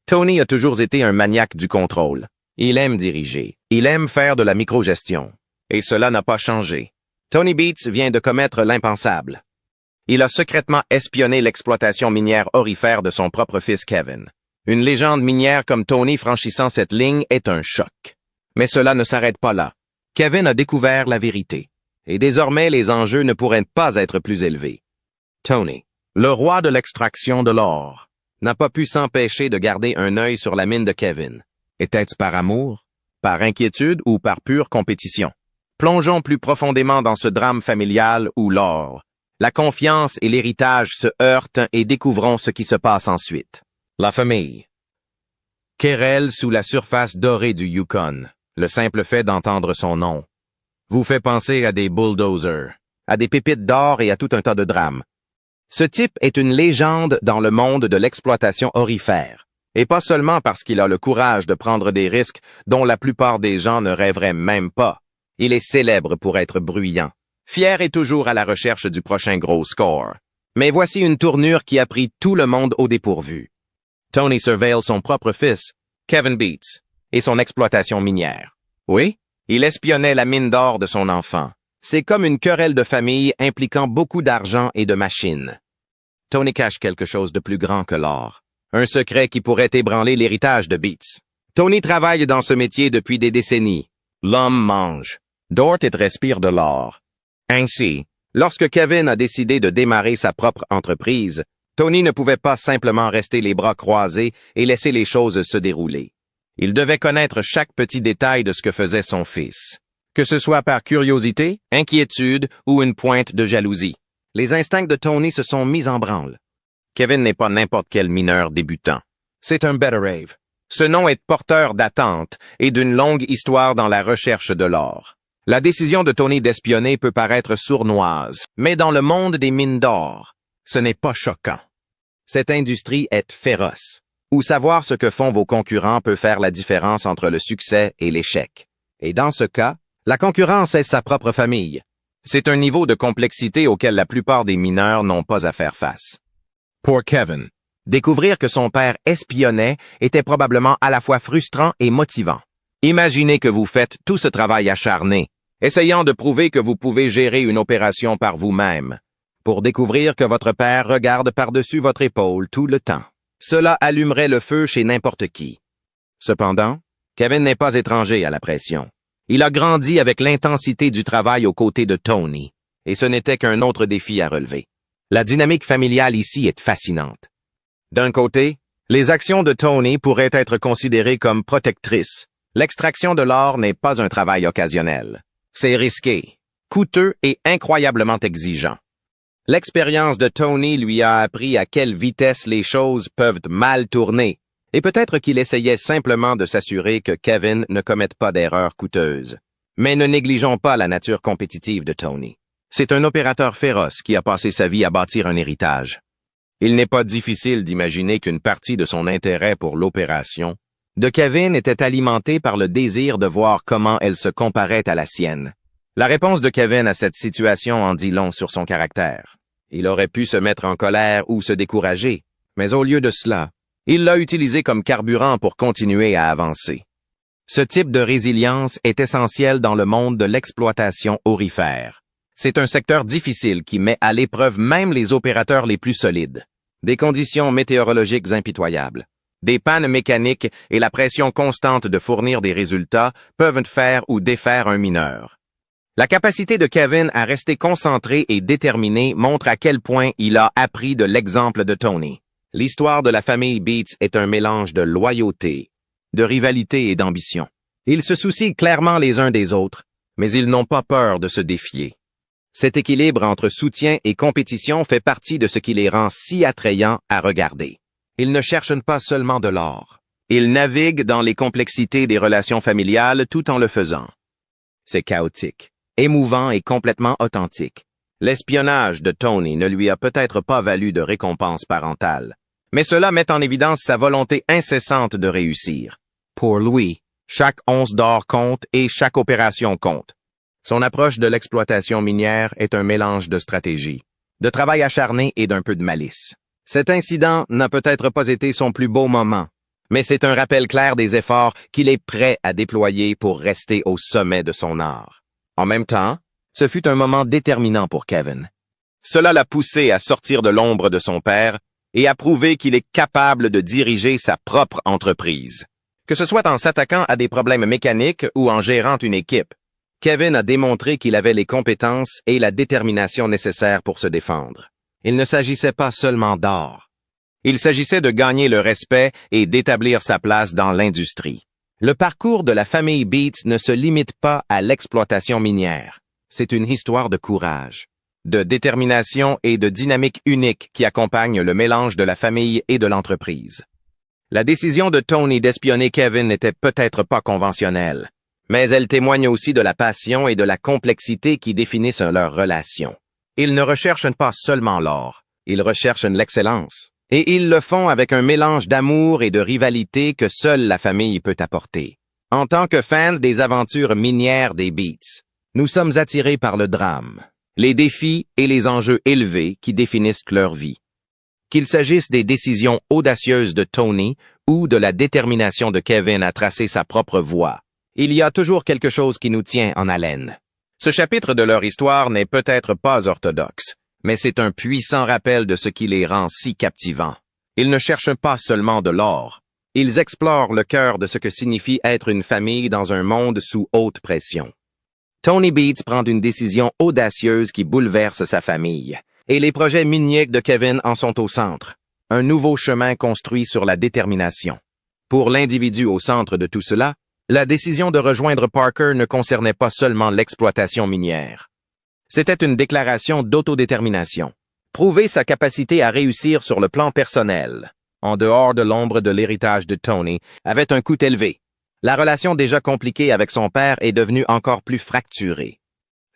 Tony a toujours été un maniaque du contrôle. Il aime diriger. Il aime faire de la microgestion. Et cela n'a pas changé. Tony Beats vient de commettre l'impensable. Il a secrètement espionné l'exploitation minière aurifère de son propre fils Kevin. Une légende minière comme Tony franchissant cette ligne est un choc. Mais cela ne s'arrête pas là. Kevin a découvert la vérité. Et désormais, les enjeux ne pourraient pas être plus élevés. Tony, le roi de l'extraction de l'or, n'a pas pu s'empêcher de garder un œil sur la mine de Kevin. Était-ce par amour, par inquiétude ou par pure compétition? Plongeons plus profondément dans ce drame familial où l'or, la confiance et l'héritage se heurtent et découvrons ce qui se passe ensuite. La famille. Querelle sous la surface dorée du Yukon. Le simple fait d'entendre son nom vous fait penser à des bulldozers, à des pépites d'or et à tout un tas de drames. Ce type est une légende dans le monde de l'exploitation aurifère, et pas seulement parce qu'il a le courage de prendre des risques dont la plupart des gens ne rêveraient même pas. Il est célèbre pour être bruyant, fier et toujours à la recherche du prochain gros score. Mais voici une tournure qui a pris tout le monde au dépourvu. Tony surveille son propre fils, Kevin Beats, et son exploitation minière. Oui, il espionnait la mine d'or de son enfant. C'est comme une querelle de famille impliquant beaucoup d'argent et de machines. Tony cache quelque chose de plus grand que l'or. Un secret qui pourrait ébranler l'héritage de Beats. Tony travaille dans ce métier depuis des décennies. L'homme mange, dort et respire de l'or. Ainsi, lorsque Kevin a décidé de démarrer sa propre entreprise, Tony ne pouvait pas simplement rester les bras croisés et laisser les choses se dérouler. Il devait connaître chaque petit détail de ce que faisait son fils. Que ce soit par curiosité, inquiétude ou une pointe de jalousie. Les instincts de Tony se sont mis en branle. Kevin n'est pas n'importe quel mineur débutant. C'est un Better Rave. Ce nom est porteur d'attente et d'une longue histoire dans la recherche de l'or. La décision de Tony d'espionner peut paraître sournoise, mais dans le monde des mines d'or, ce n'est pas choquant. Cette industrie est féroce, où savoir ce que font vos concurrents peut faire la différence entre le succès et l'échec. Et dans ce cas, la concurrence est sa propre famille. C'est un niveau de complexité auquel la plupart des mineurs n'ont pas à faire face. Pour Kevin, découvrir que son père espionnait était probablement à la fois frustrant et motivant. Imaginez que vous faites tout ce travail acharné, essayant de prouver que vous pouvez gérer une opération par vous-même, pour découvrir que votre père regarde par-dessus votre épaule tout le temps. Cela allumerait le feu chez n'importe qui. Cependant, Kevin n'est pas étranger à la pression. Il a grandi avec l'intensité du travail aux côtés de Tony, et ce n'était qu'un autre défi à relever. La dynamique familiale ici est fascinante. D'un côté, les actions de Tony pourraient être considérées comme protectrices. L'extraction de l'or n'est pas un travail occasionnel. C'est risqué, coûteux et incroyablement exigeant. L'expérience de Tony lui a appris à quelle vitesse les choses peuvent mal tourner, et peut-être qu'il essayait simplement de s'assurer que Kevin ne commette pas d'erreurs coûteuses. Mais ne négligeons pas la nature compétitive de Tony. C'est un opérateur féroce qui a passé sa vie à bâtir un héritage. Il n'est pas difficile d'imaginer qu'une partie de son intérêt pour l'opération de Kevin était alimentée par le désir de voir comment elle se comparait à la sienne. La réponse de Kevin à cette situation en dit long sur son caractère. Il aurait pu se mettre en colère ou se décourager, mais au lieu de cela, il l'a utilisé comme carburant pour continuer à avancer. Ce type de résilience est essentiel dans le monde de l'exploitation aurifère. C'est un secteur difficile qui met à l'épreuve même les opérateurs les plus solides. Des conditions météorologiques impitoyables, des pannes mécaniques et la pression constante de fournir des résultats peuvent faire ou défaire un mineur. La capacité de Kevin à rester concentré et déterminé montre à quel point il a appris de l'exemple de Tony. L'histoire de la famille Beats est un mélange de loyauté, de rivalité et d'ambition. Ils se soucient clairement les uns des autres, mais ils n'ont pas peur de se défier. Cet équilibre entre soutien et compétition fait partie de ce qui les rend si attrayants à regarder. Ils ne cherchent pas seulement de l'or. Ils naviguent dans les complexités des relations familiales tout en le faisant. C'est chaotique, émouvant et complètement authentique. L'espionnage de Tony ne lui a peut-être pas valu de récompense parentale, mais cela met en évidence sa volonté incessante de réussir. Pour lui, chaque once d'or compte et chaque opération compte. Son approche de l'exploitation minière est un mélange de stratégie, de travail acharné et d'un peu de malice. Cet incident n'a peut-être pas été son plus beau moment, Mais c'est un rappel clair des efforts qu'il est prêt à déployer pour rester au sommet de son art. En même temps, ce fut un moment déterminant pour Kevin. Cela l'a poussé à sortir de l'ombre de son père et à prouver qu'il est capable de diriger sa propre entreprise. Que ce soit en s'attaquant à des problèmes mécaniques ou en gérant une équipe, Kevin a démontré qu'il avait les compétences et la détermination nécessaires pour se défendre. Il ne s'agissait pas seulement d'or. Il s'agissait de gagner le respect et d'établir sa place dans l'industrie. Le parcours de la famille Beats ne se limite pas à l'exploitation minière. C'est une histoire de courage, de détermination et de dynamique unique qui accompagne le mélange de la famille et de l'entreprise. La décision de Tony d'espionner Kevin n'était peut-être pas conventionnelle, mais elle témoigne aussi de la passion et de la complexité qui définissent leur relation. Ils ne recherchent pas seulement l'or, ils recherchent l'excellence. Et ils le font avec un mélange d'amour et de rivalité que seule la famille peut apporter. En tant que fans des aventures minières des Beats, nous sommes attirés par le drame, les défis et les enjeux élevés qui définissent leur vie. Qu'il s'agisse des décisions audacieuses de Tony ou de la détermination de Kevin à tracer sa propre voie, il y a toujours quelque chose qui nous tient en haleine. Ce chapitre de leur histoire n'est peut-être pas orthodoxe, mais c'est un puissant rappel de ce qui les rend si captivants. Ils ne cherchent pas seulement de l'or, ils explorent le cœur de ce que signifie être une famille dans un monde sous haute pression. Tony Beats prend une décision audacieuse qui bouleverse sa famille, et les projets miniers de Kevin en sont au centre. Un nouveau chemin construit sur la détermination. Pour l'individu au centre de tout cela, la décision de rejoindre Parker ne concernait pas seulement l'exploitation minière. C'était une déclaration d'autodétermination. Prouver sa capacité à réussir sur le plan personnel, en dehors de l'ombre de l'héritage de Tony, avait un coût élevé. La relation déjà compliquée avec son père est devenue encore plus fracturée.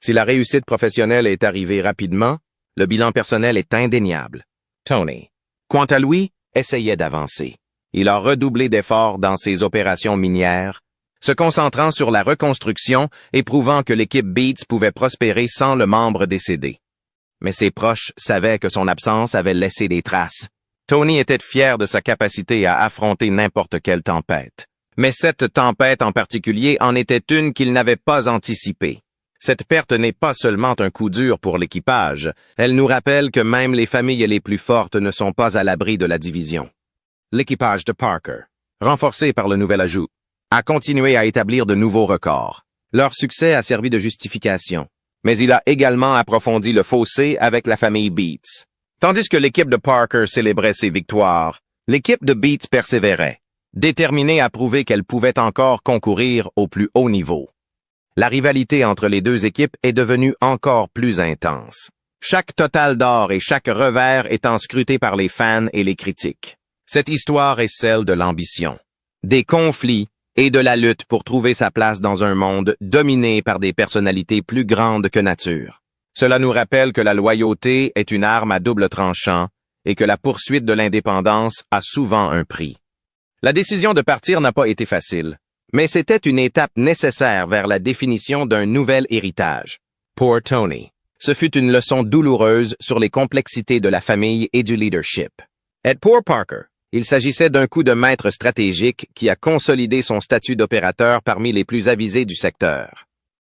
Si la réussite professionnelle est arrivée rapidement, le bilan personnel est indéniable. Tony, quant à lui, essayait d'avancer. Il a redoublé d'efforts dans ses opérations minières, se concentrant sur la reconstruction et prouvant que l'équipe Beats pouvait prospérer sans le membre décédé. Mais ses proches savaient que son absence avait laissé des traces. Tony était fier de sa capacité à affronter n'importe quelle tempête. Mais cette tempête en particulier en était une qu'il n'avait pas anticipée. Cette perte n'est pas seulement un coup dur pour l'équipage, elle nous rappelle que même les familles les plus fortes ne sont pas à l'abri de la division. L'équipage de Parker, renforcé par le nouvel ajout, a continué à établir de nouveaux records. Leur succès a servi de justification, mais il a également approfondi le fossé avec la famille Beats. Tandis que l'équipe de Parker célébrait ses victoires, l'équipe de Beats persévérait, déterminée à prouver qu'elle pouvait encore concourir au plus haut niveau. La rivalité entre les deux équipes est devenue encore plus intense. Chaque total d'or et chaque revers étant scruté par les fans et les critiques. Cette histoire est celle de l'ambition, des conflits, et de la lutte pour trouver sa place dans un monde dominé par des personnalités plus grandes que nature. Cela nous rappelle que la loyauté est une arme à double tranchant et que la poursuite de l'indépendance a souvent un prix. La décision de partir n'a pas été facile, mais c'était une étape nécessaire vers la définition d'un nouvel héritage. Pour Tony, ce fut une leçon douloureuse sur les complexités de la famille et du leadership. Et pour Parker, il s'agissait d'un coup de maître stratégique qui a consolidé son statut d'opérateur parmi les plus avisés du secteur.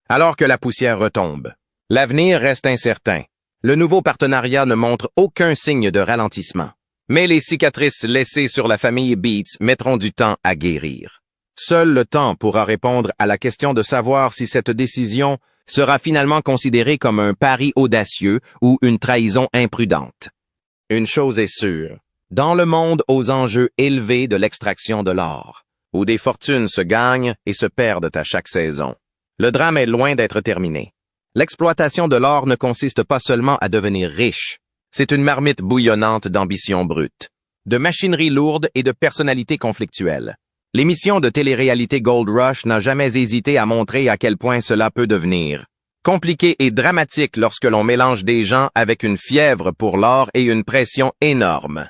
Alors que la poussière retombe, l'avenir reste incertain. Le nouveau partenariat ne montre aucun signe de ralentissement. Mais les cicatrices laissées sur la famille Beats mettront du temps à guérir. Seul le temps pourra répondre à la question de savoir si cette décision sera finalement considérée comme un pari audacieux ou une trahison imprudente. Une chose est sûre. Dans le monde aux enjeux élevés de l'extraction de l'or, où des fortunes se gagnent et se perdent à chaque saison, le drame est loin d'être terminé. L'exploitation de l'or ne consiste pas seulement à devenir riche, c'est une marmite bouillonnante d'ambition brute, de machinerie lourde et de personnalités conflictuelles. L'émission de télé-réalité Gold Rush n'a jamais hésité à montrer à quel point cela peut devenir compliqué et dramatique lorsque l'on mélange des gens avec une fièvre pour l'or et une pression énorme.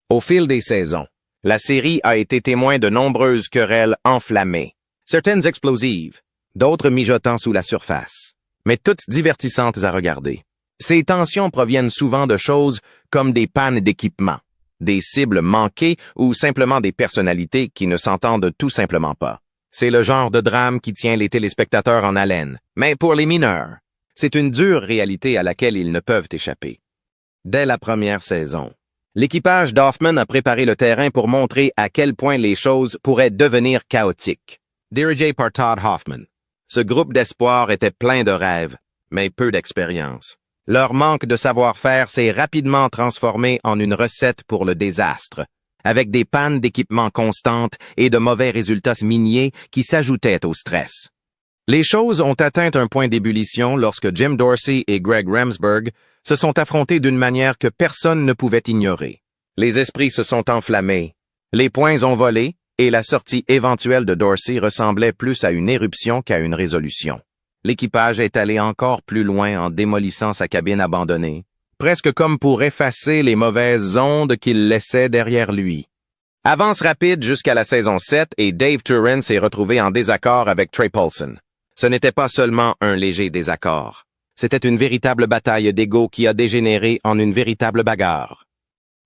Au fil des saisons, la série a été témoin de nombreuses querelles enflammées, certaines explosives, d'autres mijotant sous la surface, mais toutes divertissantes à regarder. Ces tensions proviennent souvent de choses comme des pannes d'équipement, des cibles manquées ou simplement des personnalités qui ne s'entendent tout simplement pas. C'est le genre de drame qui tient les téléspectateurs en haleine. Mais pour les mineurs, c'est une dure réalité à laquelle ils ne peuvent échapper. Dès la première saison, l'équipage d'Hoffman a préparé le terrain pour montrer à quel point les choses pourraient devenir chaotiques. Dirigé par Todd Hoffman, ce groupe d'espoir était plein de rêves, mais peu d'expérience. Leur manque de savoir-faire s'est rapidement transformé en une recette pour le désastre, avec des pannes d'équipement constantes et de mauvais résultats miniers qui s'ajoutaient au stress. Les choses ont atteint un point d'ébullition lorsque Jim Dorsey et Greg Remsburg se sont affrontés d'une manière que personne ne pouvait ignorer. Les esprits se sont enflammés, les poings ont volé, et la sortie éventuelle de Dorsey ressemblait plus à une éruption qu'à une résolution. L'équipage est allé encore plus loin en démolissant sa cabine abandonnée, presque comme pour effacer les mauvaises ondes qu'il laissait derrière lui. Avance rapide jusqu'à la saison 7 et Dave Turin s'est retrouvé en désaccord avec Trey Paulson. Ce n'était pas seulement un léger désaccord. C'était une véritable bataille d'ego qui a dégénéré en une véritable bagarre.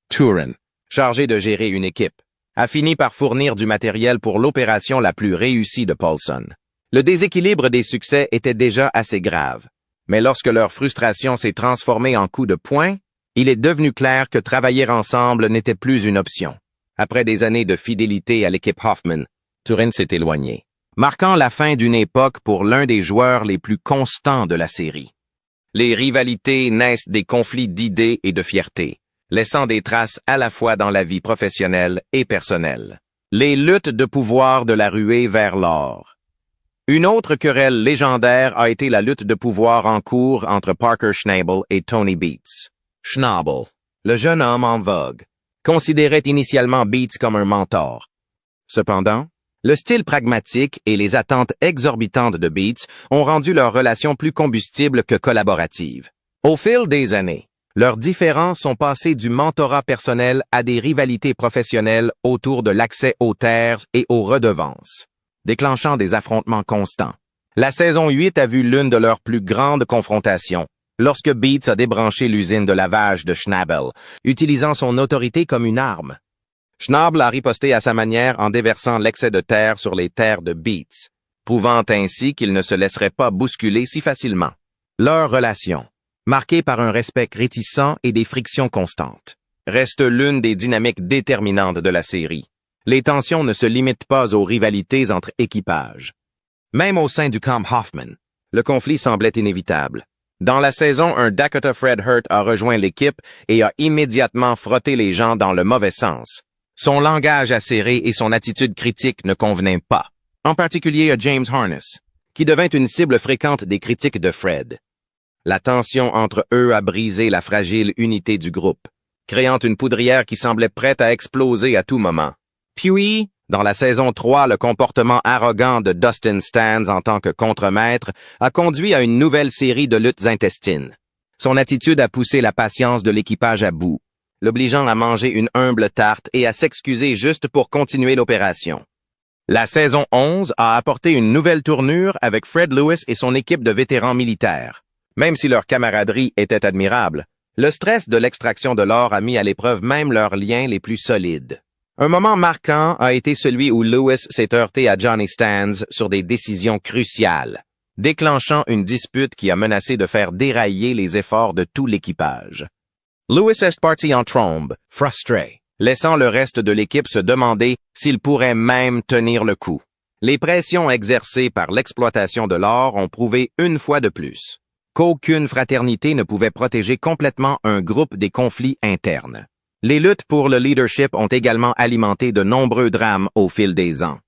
Turin, chargé de gérer une équipe, a fini par fournir du matériel pour l'opération la plus réussie de Paulson. Le déséquilibre des succès était déjà assez grave, mais lorsque leur frustration s'est transformée en coup de poing, il est devenu clair que travailler ensemble n'était plus une option. Après des années de fidélité à l'équipe Hoffman, Turin s'est éloigné, marquant la fin d'une époque pour l'un des joueurs les plus constants de la série. Les rivalités naissent des conflits d'idées et de fierté, laissant des traces à la fois dans la vie professionnelle et personnelle. Les luttes de pouvoir de la ruée vers l'or. Une autre querelle légendaire a été la lutte de pouvoir en cours entre Parker Schnabel et Tony Beats. Schnabel, le jeune homme en vogue, considérait initialement Beats comme un mentor. Cependant, le style pragmatique et les attentes exorbitantes de Beats ont rendu leur relation plus combustible que collaborative. Au fil des années, leurs différends sont passés du mentorat personnel à des rivalités professionnelles autour de l'accès aux terres et aux redevances, déclenchant des affrontements constants. La saison 8 a vu l'une de leurs plus grandes confrontations, lorsque Beats a débranché l'usine de lavage de Schnabel, utilisant son autorité comme une arme. Schnabel a riposté à sa manière en déversant l'excès de terre sur les terres de Beats, prouvant ainsi qu'il ne se laisserait pas bousculer si facilement. Leur relation, marquée par un respect réticent et des frictions constantes, reste l'une des dynamiques déterminantes de la série. Les tensions ne se limitent pas aux rivalités entre équipages. Même au sein du camp Hoffman, le conflit semblait inévitable. Dans la saison, un Dakota Fred Hurt a rejoint l'équipe et a immédiatement frotté les gens dans le mauvais sens. Son langage acéré et son attitude critique ne convenaient pas, en particulier à James Harness, qui devint une cible fréquente des critiques de Fred. La tension entre eux a brisé la fragile unité du groupe, créant une poudrière qui semblait prête à exploser à tout moment. Puis, dans la saison 3, le comportement arrogant de Dustin Stans en tant que contremaître a conduit à une nouvelle série de luttes intestines. Son attitude a poussé la patience de l'équipage à bout, l'obligeant à manger une humble tarte et à s'excuser juste pour continuer l'opération. La saison 11 a apporté une nouvelle tournure avec Fred Lewis et son équipe de vétérans militaires. Même si leur camaraderie était admirable, le stress de l'extraction de l'or a mis à l'épreuve même leurs liens les plus solides. Un moment marquant a été celui où Lewis s'est heurté à Johnny Stans sur des décisions cruciales, déclenchant une dispute qui a menacé de faire dérailler les efforts de tout l'équipage. Lewis est parti en trombe, frustré, laissant le reste de l'équipe se demander s'il pourrait même tenir le coup. Les pressions exercées par l'exploitation de l'or ont prouvé une fois de plus qu'aucune fraternité ne pouvait protéger complètement un groupe des conflits internes. Les luttes pour le leadership ont également alimenté de nombreux drames au fil des ans.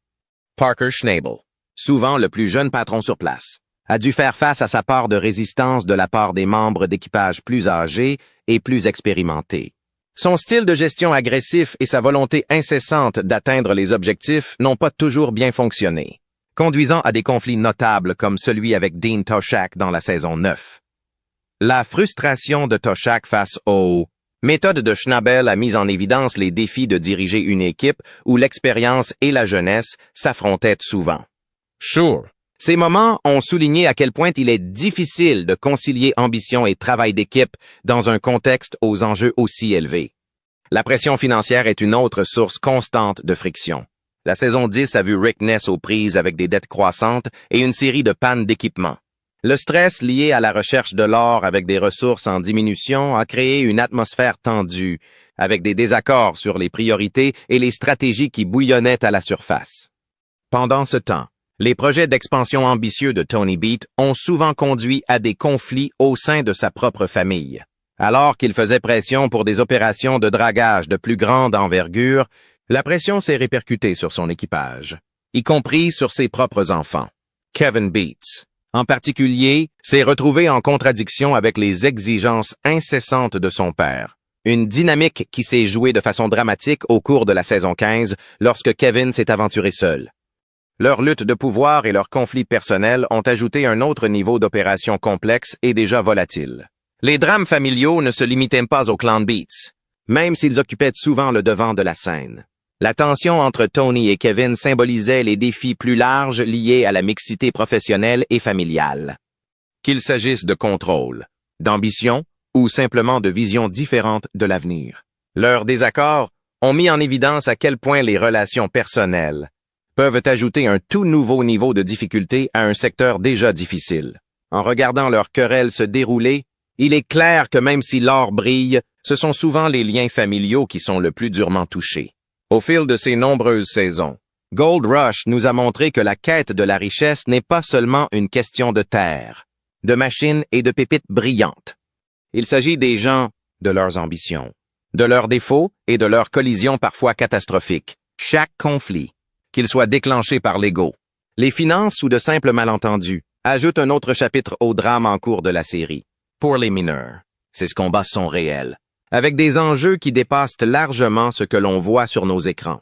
Parker Schnabel, souvent le plus jeune patron sur place, a dû faire face à sa part de résistance de la part des membres d'équipage plus âgés et plus expérimentés. Son style de gestion agressif et sa volonté incessante d'atteindre les objectifs n'ont pas toujours bien fonctionné, conduisant à des conflits notables comme celui avec Dean Toshak dans la saison 9. La frustration de Toshak face aux méthodes de Schnabel a mis en évidence les défis de diriger une équipe où l'expérience et la jeunesse s'affrontaient souvent. Sure. Ces moments ont souligné à quel point il est difficile de concilier ambition et travail d'équipe dans un contexte aux enjeux aussi élevés. La pression financière est une autre source constante de friction. La saison 10 a vu Rick Ness aux prises avec des dettes croissantes et une série de pannes d'équipement. Le stress lié à la recherche de l'or avec des ressources en diminution a créé une atmosphère tendue, avec des désaccords sur les priorités et les stratégies qui bouillonnaient à la surface. Pendant ce temps, les projets d'expansion ambitieux de Tony Beat ont souvent conduit à des conflits au sein de sa propre famille. Alors qu'il faisait pression pour des opérations de dragage de plus grande envergure, la pression s'est répercutée sur son équipage, y compris sur ses propres enfants. Kevin Beats, en particulier, s'est retrouvé en contradiction avec les exigences incessantes de son père. Une dynamique qui s'est jouée de façon dramatique au cours de la saison 15 lorsque Kevin s'est aventuré seul. Leur lutte de pouvoir et leurs conflits personnels ont ajouté un autre niveau d'opération complexe et déjà volatile. Les drames familiaux ne se limitaient pas au clan Beats, même s'ils occupaient souvent le devant de la scène. La tension entre Tony et Kevin symbolisait les défis plus larges liés à la mixité professionnelle et familiale. Qu'il s'agisse de contrôle, d'ambition ou simplement de visions différentes de l'avenir. Leurs désaccords ont mis en évidence à quel point les relations personnelles peuvent ajouter un tout nouveau niveau de difficulté à un secteur déjà difficile. En regardant leurs querelles se dérouler, il est clair que même si l'or brille, ce sont souvent les liens familiaux qui sont le plus durement touchés. Au fil de ces nombreuses saisons, Gold Rush nous a montré que la quête de la richesse n'est pas seulement une question de terre, de machines et de pépites brillantes. Il s'agit des gens, de leurs ambitions, de leurs défauts et de leurs collisions parfois catastrophiques. Chaque conflit, qu'il soit déclenché par l'ego, les finances ou de simples malentendus, ajoute un autre chapitre au drame en cours de la série. Pour les mineurs, ces combats sont réels, avec des enjeux qui dépassent largement ce que l'on voit sur nos écrans.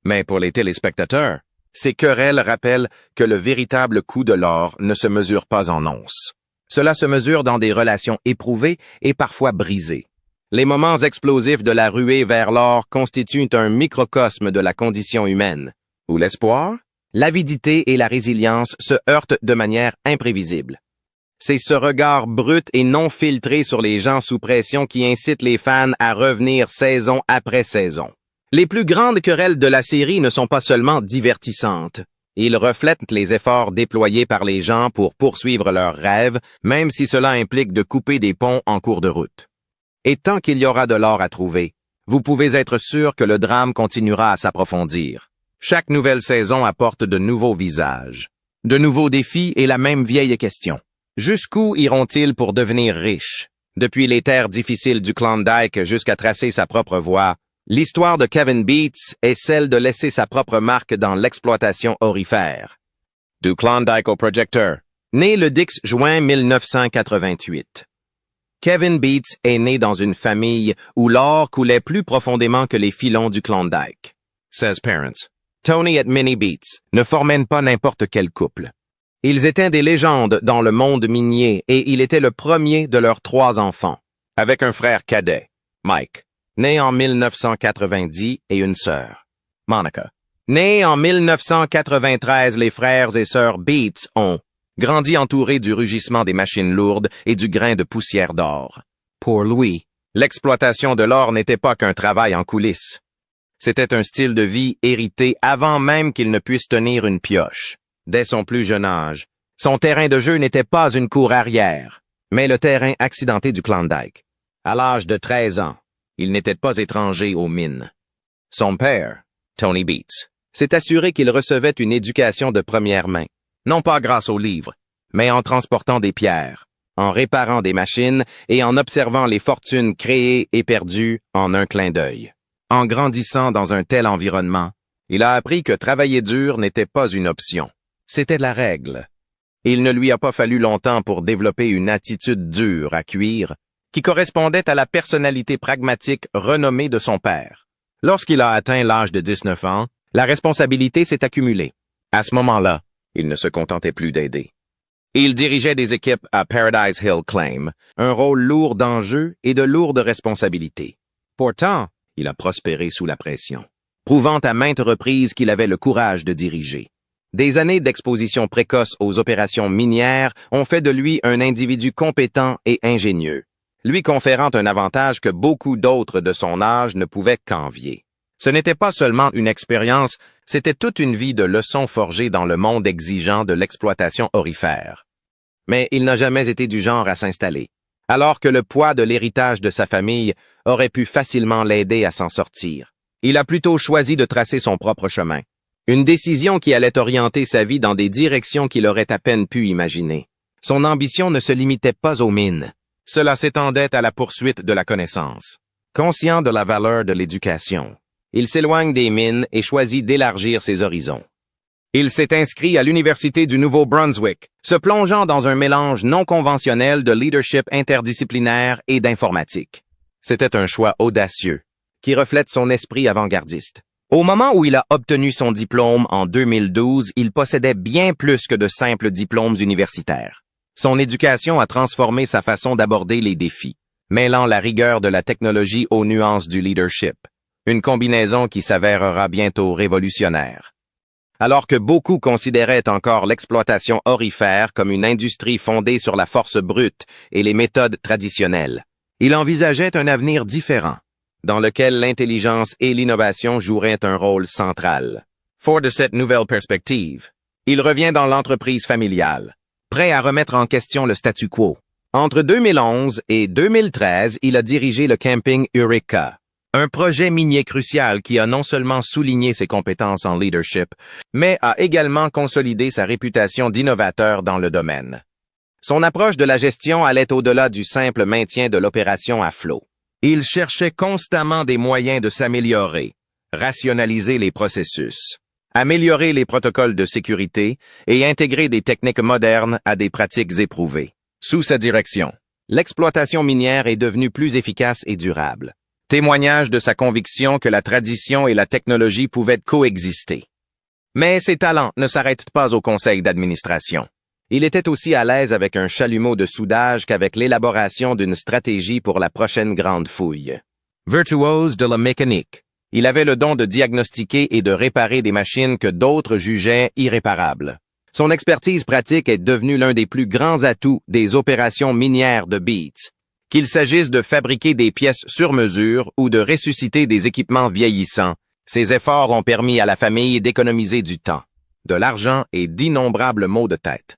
Mais pour les téléspectateurs, ces querelles rappellent que le véritable coût de l'or ne se mesure pas en onces. Cela se mesure dans des relations éprouvées et parfois brisées. Les moments explosifs de la ruée vers l'or constituent un microcosme de la condition humaine, où l'espoir, l'avidité et la résilience se heurtent de manière imprévisible. C'est ce regard brut et non filtré sur les gens sous pression qui incite les fans à revenir saison après saison. Les plus grandes querelles de la série ne sont pas seulement divertissantes. Ils reflètent les efforts déployés par les gens pour poursuivre leurs rêves, même si cela implique de couper des ponts en cours de route. Et tant qu'il y aura de l'or à trouver, vous pouvez être sûr que le drame continuera à s'approfondir. Chaque nouvelle saison apporte de nouveaux visages, de nouveaux défis et la même vieille question. Jusqu'où iront-ils pour devenir riches? Depuis les terres difficiles du Klondike jusqu'à tracer sa propre voie, l'histoire de Kevin Beats est celle de laisser sa propre marque dans l'exploitation aurifère. Du Klondike au Projecteur. Né le 10 juin 1988. Kevin Beats est né dans une famille où l'or coulait plus profondément que les filons du Klondike. Says parents. Tony et Minnie Beats ne formaient pas n'importe quel couple. Ils étaient des légendes dans le monde minier et il était le premier de leurs 3 enfants, avec un frère cadet, Mike, né en 1990 et une sœur, Monica. Nés en 1993, les frères et sœurs Beats ont grandi entourés du rugissement des machines lourdes et du grain de poussière d'or. Pour lui, l'exploitation de l'or n'était pas qu'un travail en coulisses. C'était un style de vie hérité avant même qu'il ne puisse tenir une pioche. Dès son plus jeune âge, son terrain de jeu n'était pas une cour arrière, mais le terrain accidenté du Klondike. À l'âge de 13 ans, il n'était pas étranger aux mines. Son père, Tony Beats, s'est assuré qu'il recevait une éducation de première main, non pas grâce aux livres, mais en transportant des pierres, en réparant des machines et en observant les fortunes créées et perdues en un clin d'œil. En grandissant dans un tel environnement, il a appris que travailler dur n'était pas une option. C'était la règle. Il ne lui a pas fallu longtemps pour développer une attitude dure à cuire, qui correspondait à la personnalité pragmatique renommée de son père. Lorsqu'il a atteint l'âge de 19 ans, la responsabilité s'est accumulée. À ce moment-là, il ne se contentait plus d'aider. Il dirigeait des équipes à Paradise Hill Claim, un rôle lourd d'enjeux et de lourdes responsabilités. Pourtant, il a prospéré sous la pression, prouvant à maintes reprises qu'il avait le courage de diriger. Des années d'exposition précoce aux opérations minières ont fait de lui un individu compétent et ingénieux. lui conférant un avantage que beaucoup d'autres de son âge ne pouvaient qu'envier. Ce n'était pas seulement une expérience, c'était toute une vie de leçons forgées dans le monde exigeant de l'exploitation aurifère. Mais il n'a jamais été du genre à s'installer, alors que le poids de l'héritage de sa famille aurait pu facilement l'aider à s'en sortir. Il a plutôt choisi de tracer son propre chemin. Une décision qui allait orienter sa vie dans des directions qu'il aurait à peine pu imaginer. Son ambition ne se limitait pas aux mines. Cela s'étendait à la poursuite de la connaissance. Conscient de la valeur de l'éducation, il s'éloigne des mines et choisit d'élargir ses horizons. Il s'est inscrit à l'Université du Nouveau-Brunswick, se plongeant dans un mélange non conventionnel de leadership interdisciplinaire et d'informatique. C'était un choix audacieux, qui reflète son esprit avant-gardiste. Au moment où il a obtenu son diplôme en 2012, il possédait bien plus que de simples diplômes universitaires. Son éducation a transformé sa façon d'aborder les défis, mêlant la rigueur de la technologie aux nuances du leadership. Une combinaison qui s'avérera bientôt révolutionnaire. Alors que beaucoup considéraient encore l'exploitation aurifère comme une industrie fondée sur la force brute et les méthodes traditionnelles, il envisageait un avenir différent, dans lequel l'intelligence et l'innovation joueraient un rôle central. Fort de cette nouvelle perspective, il revient dans l'entreprise familiale, prêt à remettre en question le statu quo. Entre 2011 et 2013, il a dirigé le camping Eureka, un projet minier crucial qui a non seulement souligné ses compétences en leadership, mais a également consolidé sa réputation d'innovateur dans le domaine. Son approche de la gestion allait au-delà du simple maintien de l'opération à flot. Il cherchait constamment des moyens de s'améliorer, rationaliser les processus, améliorer les protocoles de sécurité et intégrer des techniques modernes à des pratiques éprouvées. Sous sa direction, l'exploitation minière est devenue plus efficace et durable. Témoignage de sa conviction que la tradition et la technologie pouvaient coexister. Mais ses talents ne s'arrêtent pas au conseil d'administration. Il était aussi à l'aise avec un chalumeau de soudage qu'avec l'élaboration d'une stratégie pour la prochaine grande fouille. Virtuose de la mécanique, il avait le don de diagnostiquer et de réparer des machines que d'autres jugeaient irréparables. Son expertise pratique est devenue l'un des plus grands atouts des opérations minières de Beats. Qu'il s'agisse de fabriquer des pièces sur mesure ou de ressusciter des équipements vieillissants, ses efforts ont permis à la famille d'économiser du temps, de l'argent et d'innombrables maux de tête.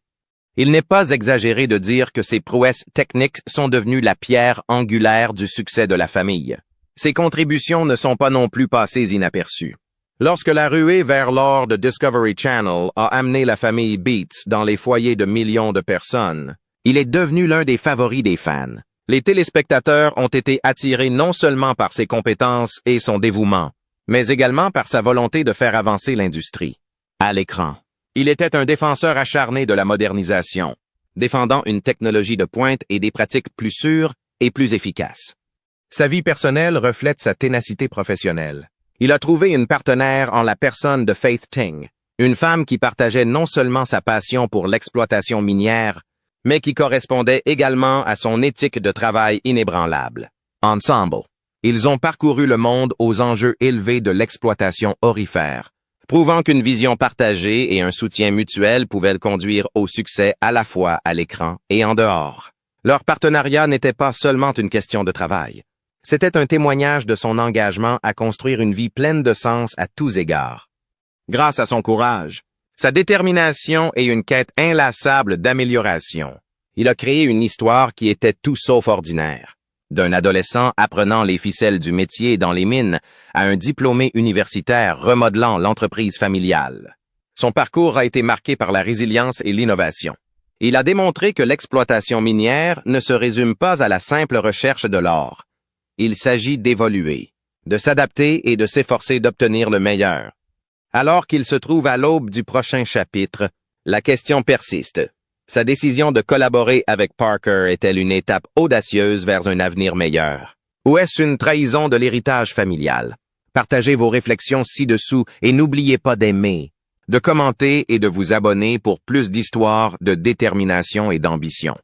Il n'est pas exagéré de dire que ses prouesses techniques sont devenues la pierre angulaire du succès de la famille. Ses contributions ne sont pas non plus passées inaperçues. Lorsque la ruée vers l'or de Discovery Channel a amené la famille Beats dans les foyers de millions de personnes, il est devenu l'un des favoris des fans. Les téléspectateurs ont été attirés non seulement par ses compétences et son dévouement, mais également par sa volonté de faire avancer l'industrie. À l'écran, il était un défenseur acharné de la modernisation, défendant une technologie de pointe et des pratiques plus sûres et plus efficaces. Sa vie personnelle reflète sa ténacité professionnelle. Il a trouvé une partenaire en la personne de Faith Ting, une femme qui partageait non seulement sa passion pour l'exploitation minière, mais qui correspondait également à son éthique de travail inébranlable. Ensemble, ils ont parcouru le monde aux enjeux élevés de l'exploitation aurifère, prouvant qu'une vision partagée et un soutien mutuel pouvaient le conduire au succès à la fois à l'écran et en dehors. Leur partenariat n'était pas seulement une question de travail. C'était un témoignage de son engagement à construire une vie pleine de sens à tous égards. Grâce à son courage, sa détermination et une quête inlassable d'amélioration, il a créé une histoire qui était tout sauf ordinaire. D'un adolescent apprenant les ficelles du métier dans les mines à un diplômé universitaire remodelant l'entreprise familiale. Son parcours a été marqué par la résilience et l'innovation. Il a démontré que l'exploitation minière ne se résume pas à la simple recherche de l'or. Il s'agit d'évoluer, de s'adapter et de s'efforcer d'obtenir le meilleur. Alors qu'il se trouve à l'aube du prochain chapitre, la question persiste. Sa décision de collaborer avec Parker est-elle une étape audacieuse vers un avenir meilleur? Ou est-ce une trahison de l'héritage familial? Partagez vos réflexions ci-dessous et n'oubliez pas d'aimer, de commenter et de vous abonner pour plus d'histoires, de détermination et d'ambition.